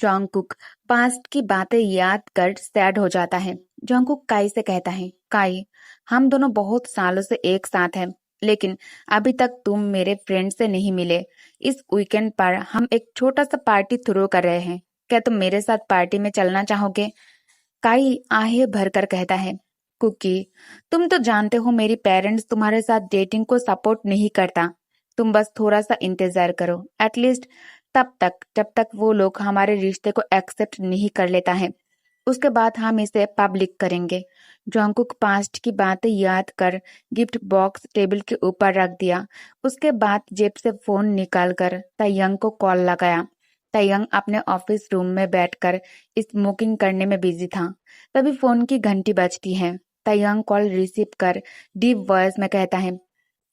जॉन्गकुक past की बातें याद कर सैड हो जाता है। जॉन्गकुक काई से कहता है, काई, हम दोनों बहुत सालों से एक साथ हैं, लेकिन अभी तक तुम मेरे फ्रेंड से नहीं मिले। इस वीकेंड पर हम एक छोटा सा पार्टी थ्रो कर रहे हैं। क्या तुम मेरे साथ पार्टी में चलना चाहोगे? काई आहें भरकर कहता है, कुकी, तुम तो जानते हो मेरी पेरेंट्स तुम्हारे साथ डेटिंग को सपोर्ट नहीं करता। तुम बस थोड़ा सा इंतजार करो, एटलीस्ट तब तक जब तक वो लोग हमारे रिश्ते को एक्सेप्ट नहीं कर लेता है। उसके बाद हम इसे पब्लिक करेंगे। जॉन्गकुक पास्ट की बातें याद कर गिफ्ट बॉक्स टेबल के ऊपर रख दिया। उसके बाद जेब से फोन निकालकर तयंग को कॉल लगाया। तयंग अपने ऑफिस रूम में बैठकर स्मोकिंग करने में बिजी था। तभी फोन की घंटी बजती है। तयंग कॉल रिसीव कर डीप वॉइस में कहता है,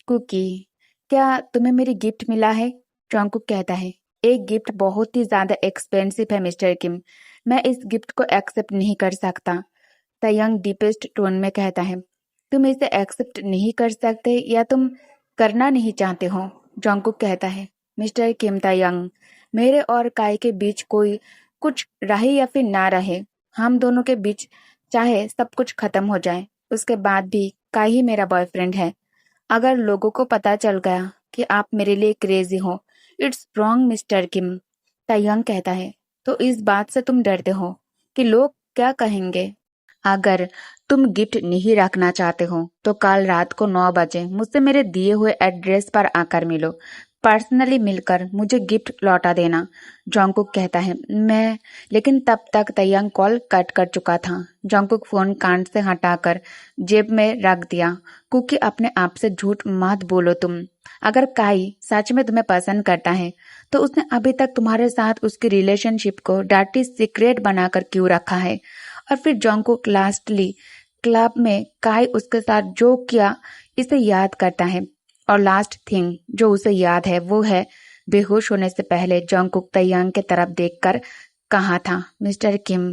कुकी, क्या तुम्हें मेरी गिफ्ट मिला है? जॉन्गकुक कहता है, एक गिफ्ट बहुत ही ज्यादा एक्सपेंसिव है मिस्टर किम। मैं इस गिफ्ट को एक्सेप्ट नहीं कर सकता। तयंग डीपेस्ट टोन में कहता है, तुम इसे एक्सेप्ट नहीं कर सकते या तुम करना नहीं चाहते हो? जॉन्गकुक कहता है, मिस्टर किम तयंग, मेरे और काई के बीच कोई कुछ रहे या फिर ना रहे, हम दोनों के बीच चाहे सब कुछ खत्म हो जाए, उसके बाद भी काई ही मेरा बॉयफ्रेंड है। अगर लोगों को पता चल गया कि आप मेरे लिए क्रेजी हो, इट्स रॉन्ग मिस्टर किम। तयंग कहता है, तो इस बात से तुम डरते हो कि लोग क्या कहेंगे? अगर तुम गिफ्ट नहीं रखना चाहते हो तो कल रात को 9 बजे मुझसे मेरे दिए हुए एड्रेस पर आकर मिलो। पर्सनली मिलकर मुझे गिफ्ट लौटा देना। जॉन्गकुक कहता है, मैं लेकिन तब तक तयंग कॉल कट कर चुका था। जॉन्गकुक फोन कान से हटाकर जेब में रख दिया। कुकी, अपने आप से झूठ मत बोलो तुम। अगर काई सच में तुम्हें पसंद करता है तो उसने अभी तक तुम्हारे साथ उसकी रिलेशनशिप को डर्टी सीक्रेट बनाकर क्यों रखा है? और फिर जॉन्गकुक लास्टली क्लब में काई उसके साथ जो किया इसे याद करता है। और लास्ट थिंग जो उसे याद है वो है बेहोश होने से पहले जॉन्गकुक तयंग की तरफ देखकर कहा था, मिस्टर किम।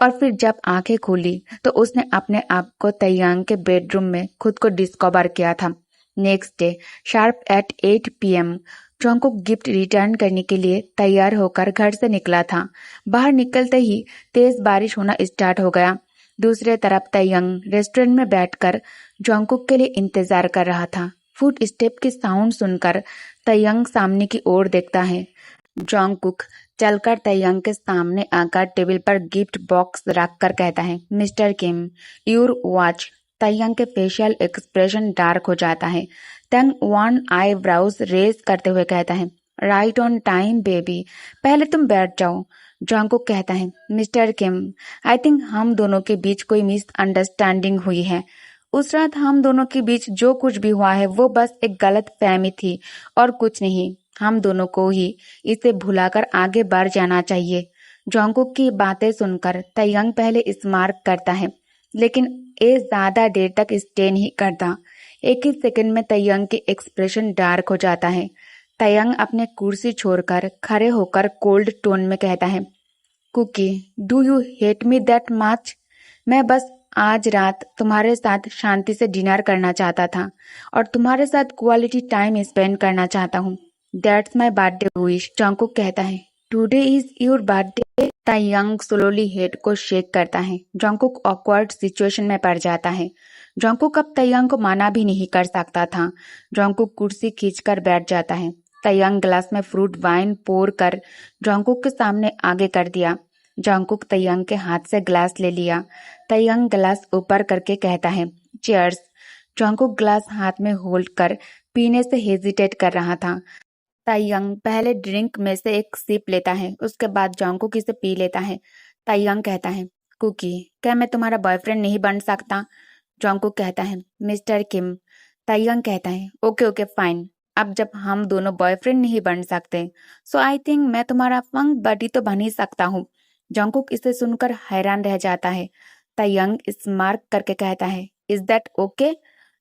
और फिर जब आंखें खुली तो उसने अपने आप को तयंग के बेडरूम में खुद को डिस्कवर किया था। Next day sharp at 8 PM Jungkook gift return करने के लिए तैयार होकर घर से निकला था। बाहर निकलते ही तेज बारिश होना स्टार्ट हो गया। दूसरे तरफ तयंग रेस्टोरेंट में बैठकर जॉन्गकुक के लिए इंतजार कर रहा था। फुट स्टेप की साउंड सुनकर तयंग सामने की ओर देखता है। जॉन्गकुक चलकर तयंग के सामने आकर टेबल पर गिफ्ट बॉक्स रखकर कहता है, मिस्टर किम, योर वॉच। तयंग के फेशियल एक्सप्रेशन डार्क हो जाता है। तयंग वन आई ब्राउज रेज करते हुए कहता है, राइट ऑन टाइम बेबी, पहले तुम बैठ जाओ। जॉन्गकुक कहता है, मिस्टर किम, आई थिंक हम दोनों के बीच कोई मिसअंडरस्टैंडिंग हुई है। उस रात हम दोनों के बीच जो कुछ भी हुआ है वो बस एक गलत फहमी थी और कुछ नहीं। हम दोनों को ही इसे भुलाकर आगे बढ़ जाना चाहिए। जॉन्गकुक की बातें सुनकर तयंग पहले स्मार्ट करता है, लेकिन ये ज्यादा देर तक स्टे नहीं करता। एक ही सेकंड में तयंग की एक्सप्रेशन डार्क हो जाता है। तयंग अपने कुर्सी छोड़कर खड़े होकर कोल्ड टोन में कहता है, Cookie, do you hate me that much? मैं बस आज रात तुम्हारे साथ शांति से डिनर करना चाहता था और तुम्हारे साथ क्वालिटी टाइम स्पेंड करना चाहता हूँ। That's my birthday wish. Jungkook कहता है, today is your birthday? Taehyung slowly head को शेक करता है। जॉन्गकुक ऑकवर्ड सिचुएशन में पड़ जाता है। जॉन्गकुक अब तयंग को मना भी नहीं कर सकता था। जॉन्गकुक कुर्सी खींचकर बैठ जाता है। तयंग ग्लास में फ्रूट वाइन पोर कर जॉन्गकुक के सामने आगे कर दिया। जॉन्गकुक तयंग के हाथ से ग्लास ले लिया। तयंग ग्लास ऊपर करके कहता है, चीयर्स। जॉन्गकुक ग्लास हाथ में होल्ड कर पीने से हेजिटेट कर रहा था। तयंग पहले ड्रिंक में से एक सिप लेता है, उसके बाद जॉन्गकुक इसे पी लेता है। तयंग कहता है, कुकी, क्या मैं तुम्हारा बॉयफ्रेंड नहीं बन सकता? जॉन्गकुक कहता है, मिस्टर किम। तयंग कहता है, ओके ओके फाइन, अब जब हम दोनों बॉयफ्रेंड नहीं बन सकते सो आई थिंक मैं तुम्हारा फंक बडी तो बन ही सकता हूँ। जॉन्गकुक इसे सुनकर हैरान रह जाता है। तयंग स्मार्क करके कहता है, इज दैट ओके?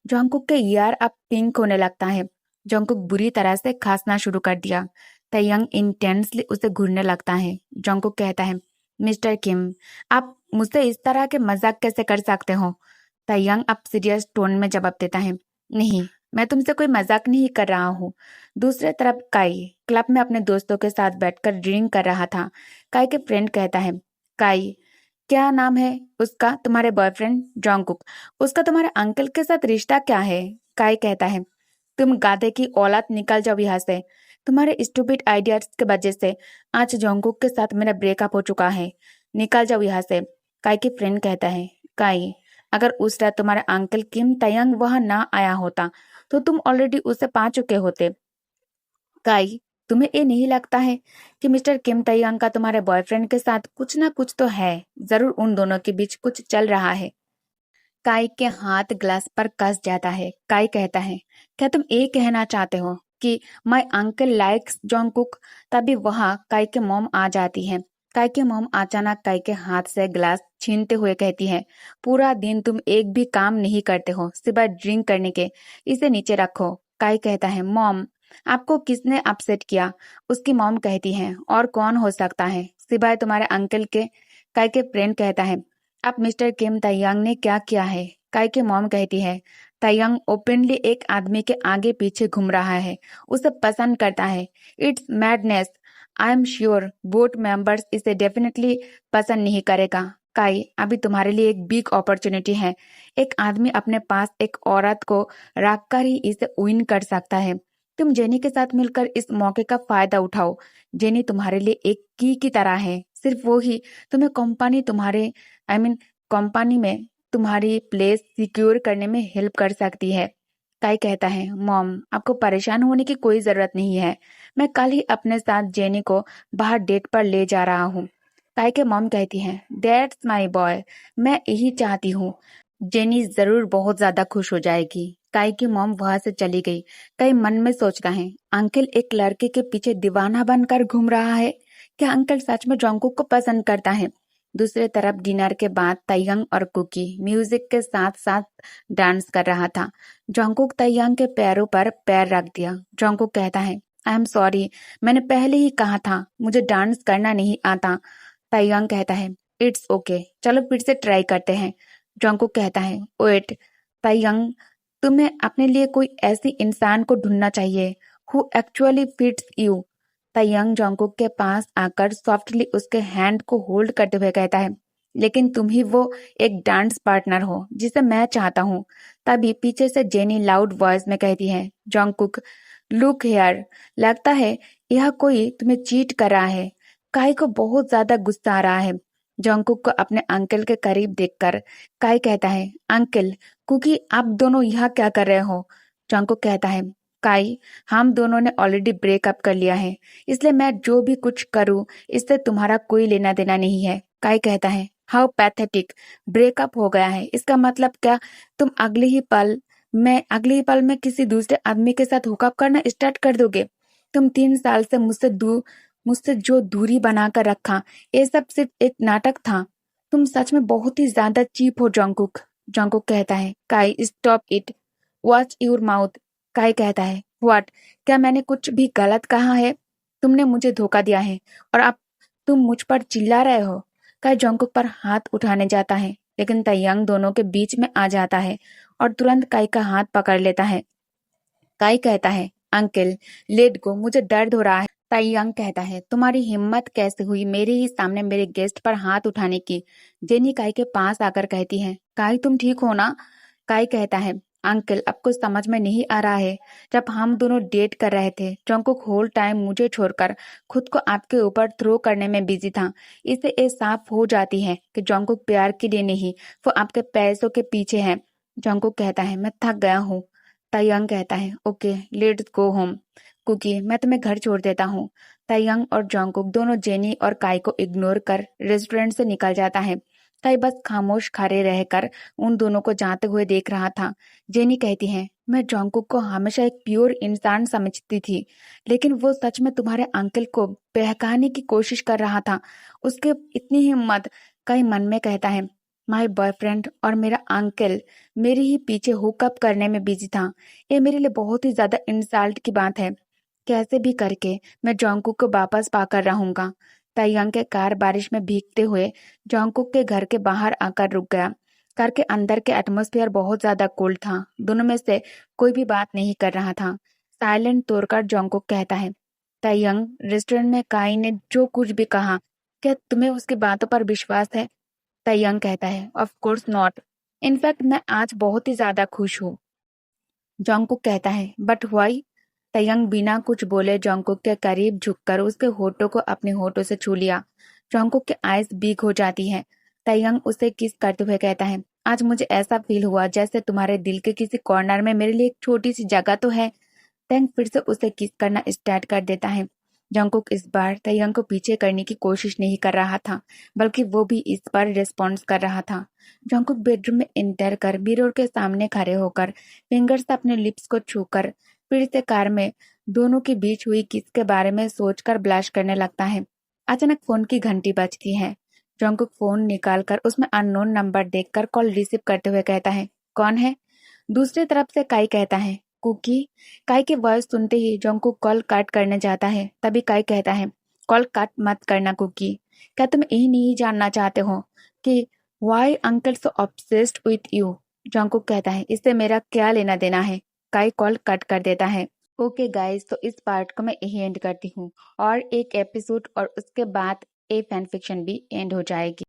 जॉन्गकुक के ईयर अब पिंक होने लगता है। जॉन्गकुक बुरी तरह से खांसना शुरू कर दिया। तयंग इंटेंसली उसे घूरने लगता है। जॉन्गकुक कहता है, मिस्टर किम, आप मुझसे इस तरह के मजाक कैसे कर सकते हो? तयंग अब सीरियस टोन में जवाब देता है, नहीं, मैं तुमसे कोई मजाक नहीं कर रहा हूँ। दूसरी तरफ काई क्लब में अपने दोस्तों के साथ बैठकर ड्रिंक कर रहा था। काई के फ्रेंड कहता है, काई क्या नाम है उसका, तुम्हारे बॉयफ्रेंड? जॉन्गकुक, उसका तुम्हारे अंकल के साथ रिश्ता क्या है? काई कहता है, तुम गाधे की औलाद, निकल जाओ यहाँ से। तुम्हारे स्टूपिड आइडियाज के वजह से आज जॉन्गकुक के साथ मेरा ब्रेकअप हो चुका है। निकल जाओ यहाँ से। काई की फ्रेंड कहता है, काई अगर उस रात तुम्हारा अंकल किम तयंग वहां ना आया होता तो तुम ऑलरेडी उसे पा चुके होते। काई तुम्हें ये नहीं लगता है कि मिस्टर किम तयंग का तुम्हारे बॉयफ्रेंड के साथ कुछ ना कुछ तो है? जरूर उन दोनों के बीच कुछ चल रहा है। काई के हाथ ग्लास पर कस जाता है। काई कहता है, क्या तुम ये कहना चाहते हो कि माय अंकल लाइक्स जॉन्गकुक? तभी वहां काई के मॉम आ जाती है। काई के मॉम अचानक काई के हाथ से ग्लास छीनते हुए कहती है, पूरा दिन तुम एक भी काम नहीं करते हो सिवाय ड्रिंक करने के, इसे नीचे रखो। काई कहता है, मॉम आपको किसने अपसेट किया? उसकी मॉम कहती है, और कौन हो सकता है सिवाय तुम्हारे अंकल के। काई के फ्रेंड कहता है, अब मिस्टर किम तयंग ने क्या किया है? काई की मॉम कहती है, तयंग ओपनली एक आदमी के आगे पीछे घूम रहा है, उसे पसंद करता है। It's madness. I am sure board members इसे डेफिनेटली पसंद नहीं करेगा। काई अभी तुम्हारे लिए एक बिग अपॉर्चुनिटी है। एक आदमी अपने पास एक औरत को रखकर ही इसे विन कर सकता है। तुम जेनी के साथ मिलकर इस मौके का फायदा उठाओ। जेनी तुम्हारे लिए एक की तरह है, सिर्फ वो ही तुम्हें कंपनी तुम्हारे कंपनी में तुम्हारी प्लेस सिक्योर करने में हेल्प कर सकती है। काई कहता है, मॉम आपको परेशान होने की कोई जरूरत नहीं है। मैं कल ही अपने साथ जेनी को बाहर डेट पर ले जा रहा हूँ। काई के मॉम कहती है, दैट्स माय बॉय, मैं यही चाहती हूँ। जेनी जरूर बहुत ज्यादा खुश हो जाएगी। काई की मॉम वहां से चली गई। काई मन में सोच रहा है, अंकल एक लड़के के पीछे दीवाना बनकर घूम रहा है। क्या अंकल सच में जॉन्गकुक को पसंद करता है? दूसरी तरफ डिनर के बाद तयंग और कुकी म्यूजिक के साथ साथ डांस कर रहा था। जॉन्गकुक तयंग के पैरों पर पैर रख दिया। जॉन्गकुक कहता है, आई एम सॉरी, मैंने पहले ही कहा था मुझे डांस करना नहीं आता। तयंग कहता है, इट्स ओके, चलो फिर से ट्राई करते हैं। जॉन्गकुक कहता है, वेट तयंग, तुम्हें अपने लिए कोई ऐसी इंसान को ढूंढना चाहिए हु एक्चुअली फिट्स यू। तयंग जॉन्गकुक के पास आकर सॉफ्टली उसके हैंड को होल्ड करते हुए कहता है, लेकिन तुम ही वो एक डांस पार्टनर हो जिसे मैं चाहता हूँ। तभी पीछे से जेनी लाउड वॉइस में कहती है, जॉन्गकुक लुक हेयर, लगता है यह कोई तुम्हें चीट कर रहा है। काई को बहुत ज्यादा गुस्सा आ रहा है। जॉन्गकुक को अपने अंकल के करीब देखकर काई कहता है, अंकल कुकी आप दोनों यहाँ क्या कर रहे हो? जॉन्गकुक कहता है, काई हम दोनों ने ऑलरेडी ब्रेकअप कर लिया है, इसलिए मैं जो भी कुछ करूँ इससे तुम्हारा कोई लेना देना नहीं है। काई कहता है, हाउ पैथेटिक, ब्रेकअप हो गया है इसका मतलब क्या तुम अगले ही पल में किसी दूसरे आदमी के साथ हुकअप करना स्टार्ट कर दोगे? तुम 3 साल से मुझसे जो दूरी बनाकर रखा, ये सब सिर्फ एक नाटक था। तुम सच में बहुत ही ज्यादा चीप हो जॉन्गकुक। जॉन्गकुक कहता है, काई stop it, watch your mouth. काई कहता है, व्हाट, क्या मैंने कुछ भी गलत कहा है? तुमने मुझे धोखा दिया है और अब तुम मुझ पर चिल्ला रहे हो। काई जॉन्गकुक पर हाथ उठाने जाता है, लेकिन तयंग दोनों के बीच में आ जाता है और तुरंत काई का हाथ पकड़ लेता है। काई कहता है, अंकल लेट गो, मुझे दर्द हो रहा है। ताइयांग कहता है, तुम्हारी हिम्मत कैसे हुई मेरे ही सामने मेरे गेस्ट पर हाथ उठाने की? जेनी काई के पास आकर कहती है, काई तुम ठीक हो ना? काई कहता है, अंकल आपको समझ में नहीं आ रहा है, जब हम दोनों डेट कर रहे थे जॉन्गकुक होल टाइम मुझे छोड़कर खुद को आपके ऊपर थ्रो करने में बिजी था। इससे ये साफ हो जाती है कि जॉन्गकुक प्यार के लिए नहीं, वो आपके पैसों के पीछे है। जॉन्गकुक कहता है, मैं थक गया हूँ। ताइयांग कहता है, okay let's go home. Cookie मैं तुम्हें घर छोड़ देता हूँ। ताइयांग और जॉन्गकुक दोनों जेनी और काई को इग्नोर कर रेस्टोरेंट से निकल जाता है। काई बस खामोश खड़े रहकर उन दोनों को जाते हुए देख रहा था। जेनी कहती है, मैं जॉन्गकुक को हमेशा एक प्योर इंसान समझती थी, लेकिन वो सच में तुम्हारे अंकल को बहकाने की कोशिश कर रहा था। उसके इतनी हिम्मत। काई मन में कहता है, माय बॉयफ्रेंड और मेरा अंकल मेरे ही पीछे हुकअप करने में बिजी था। ये मेरे लिए बहुत ही ज्यादा इंसल्ट की बात है। कैसे भी करके मैं जॉन्गकुक को वापस पाकर रहूंगा। ताइयांग के कार बारिश में भीगते हुए जॉन्गकुक के घर के बाहर आकर रुक गया। कार के अंदर के एटमॉस्फेयर बहुत ज्यादा कोल्ड था। दोनों में से कोई भी बात नहीं कर रहा था। साइलेंट तोड़कर जोंगकुक कहता है, तायंग, रेस्टोरेंट में काई ने जो कुछ भी कहा, क्या तुम्हें उसकी बातों पर विश्वास है? तायंग कहता है, ऑफ कोर्स नॉट। इनफैक्ट मैं आज बहुत ही ज्यादा खुश हूँ। जोंगकुक कहता है, बट व्हाई? तायंग बिना कुछ बोले जोंगकुक के करीब झुककर उसके होठों को अपने होठों से छू लिया। जोंगकुक की आइज बिग हो जाती है। तायंग उसे किस करते हुए कहता है, आज मुझे ऐसा फील हुआ जैसे तुम्हारे दिल के किसी कॉर्नर में मेरे लिए एक छोटी सी जगह तो है। तैंग फिर से उसे किस करना स्टार्ट कर देता है। जंगकुक इस बार तयंग को पीछे करने की कोशिश नहीं कर रहा था, बल्कि वो भी इस पर रिस्पॉन्स कर रहा था। जंगकुक बेडरूम में एंटर कर मिरर के सामने खड़े होकर फिंगर से अपने लिप्स को छूकर फिर से कार में दोनों के बीच हुई किस के बारे में सोचकर ब्लश करने लगता है। अचानक फोन की घंटी बजती है। जंगकुक फोन निकालकर उसमें अननोन नंबर देखकर कॉल रिसीव करते हुए कहता है, कौन है? दूसरी तरफ से काई कहता है, कुकी। काई की वॉइस सुनते ही जोंगकुक कॉल कट करने जाता है। तभी काई कहता है, कॉल कट मत करना कुकी। क्या तुम यही नहीं जानना चाहते हो कि why uncle so obsessed with you? Jungkook कहता है, इससे मेरा क्या लेना देना है? काई कॉल कट कर देता है। ओके गाइस, तो इस पार्ट को मैं यही एंड करती हूँ और एक एपिसोड और उसके बाद ए फैन फिक्शन भी एंड हो जाएगी।